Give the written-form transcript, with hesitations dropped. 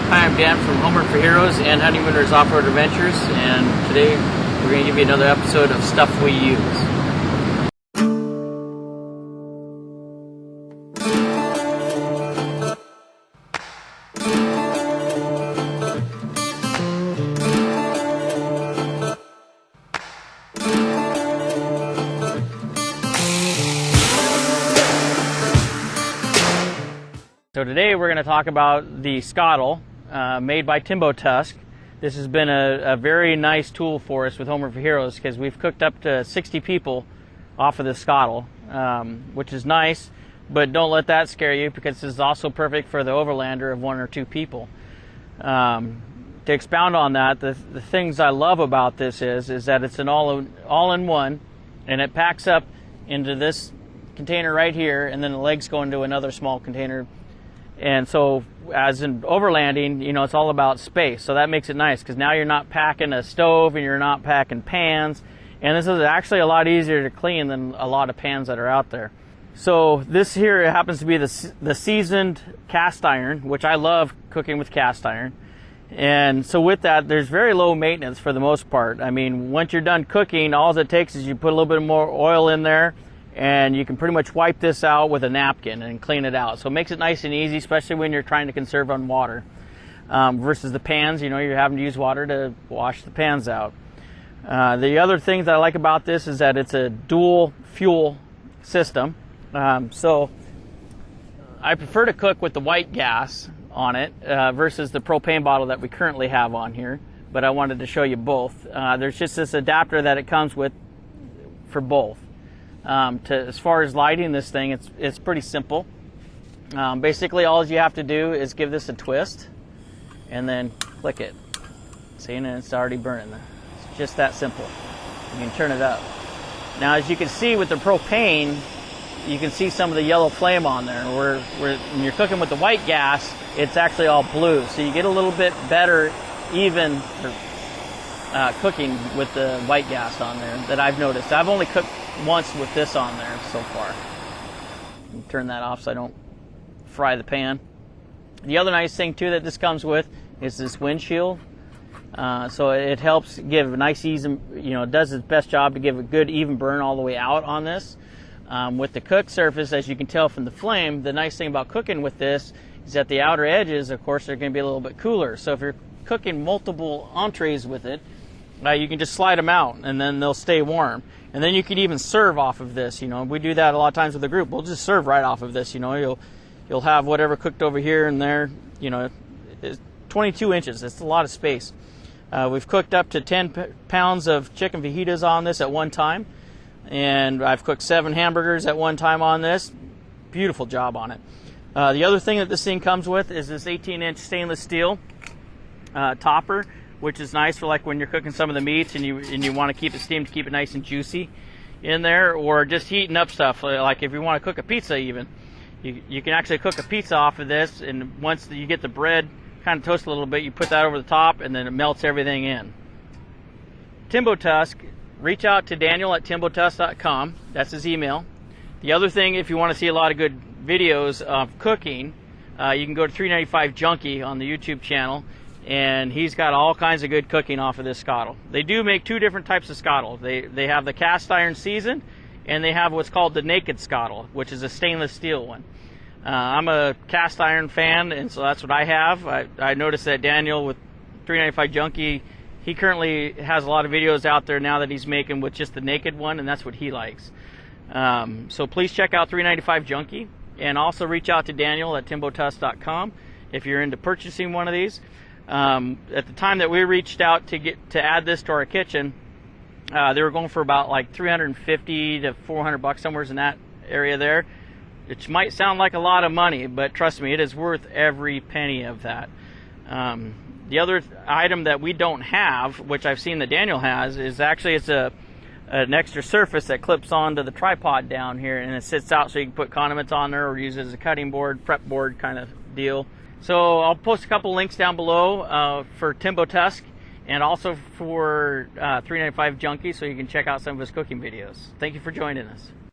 Hi, I'm Dan from Homer for Heroes and Honeymooners Off-Road Adventures, and today we're going to give you another episode of Stuff We Use. So today we're going to talk about the Skottle made by Tembo Tusk. This has been a very nice tool for us with Homer for Heroes because we've cooked up to 60 people off of the Skottle, which is nice, but don't let that scare you because this is also perfect for the overlander of 1 or 2 people. To expound on that, the things I love about this is that it's an all-in-one, and it packs up into this container right here, and then the legs go into another small container. And so as in overlanding, you know, it's all about space. So that makes it nice because now you're not packing a stove and you're not packing pans. And this is actually a lot easier to clean than a lot of pans that are out there. So this here happens to be the seasoned cast iron, which I love cooking with cast iron. And so with that, there's very low maintenance for the most part. I mean, once you're done cooking, all it takes is you put a little bit more oil in there, and you can pretty much wipe this out with a napkin and clean it out. So it makes it nice and easy, especially when you're trying to conserve on water. Versus the pans, you know, you're having to use water to wash the pans out. The other things that I like about this is that it's a dual fuel system. So I prefer to cook with the white gas on it versus the propane bottle that we currently have on here. But I wanted to show you both. There's just this adapter that it comes with for both. As far as lighting this thing, it's pretty simple. Basically, all you have to do is give this a twist and then click it. See, and it's already burning. It's just that simple. You can turn it up. Now, as you can see with the propane, you can see some of the yellow flame on there. Where when you're cooking with the white gas, it's actually all blue. So you get a little bit better even cooking with the white gas on there that I've noticed. I've only cooked once with this on there so far. Turn that off so I don't fry the pan. The other nice thing too that this comes with is this windshield. So it helps give a nice easy, you know, it does its best job to give a good even burn all the way out on this. With the cook surface, as you can tell from the flame, the nice thing about cooking with this is that the outer edges, of course, are going to be a little bit cooler. So if you're cooking multiple entrees with it, you can just slide them out and then they'll stay warm. And then you can even serve off of this. You know, we do that a lot of times with the group. We'll just serve right off of this. You know, you'll have whatever cooked over here and there. You know, it's 22 inches. It's a lot of space. We've cooked up to 10 pounds of chicken fajitas on this at one time, and I've cooked 7 hamburgers at one time on this. Beautiful job on it. The other thing that this thing comes with is this 18-inch stainless steel topper, which is nice for like when you're cooking some of the meats and you want to keep it steamed to keep it nice and juicy in there, or just heating up stuff. Like if you want to cook a pizza even, you can actually cook a pizza off of this, and once you get the bread kind of toasted a little bit, you put that over the top and then it melts everything in. Tembo Tusk, reach out to Daniel at tembotusk.com. That's his email. The other thing, if you want to see a lot of good videos of cooking, you can go to 395 Jnky on the YouTube channel, and he's got all kinds of good cooking off of this Skottle. They do make 2 different types of Skottle. They have the cast iron seasoned, and they have what's called the naked Skottle, which is a stainless steel one. I'm a cast iron fan, and so that's what I have. I noticed that Daniel with 395 Jnky, he currently has a lot of videos out there now that he's making with just the naked one, and that's what he likes. So please check out 395 Jnky, and also reach out to Daniel at tembotusk.com if you're into purchasing one of these. At the time that we reached out to add this to our kitchen, they were going for about like $350 to $400, somewhere in that area there. It might sound like a lot of money, but trust me, it is worth every penny of that. The other item that we don't have, which I've seen that Daniel has, is actually it's an extra surface that clips onto the tripod down here, and it sits out so you can put condiments on there or use it as a cutting board, prep board kind of deal. So I'll post a couple links down below for Tembo Tusk and also for 395 Jnky, so you can check out some of his cooking videos. Thank you for joining us.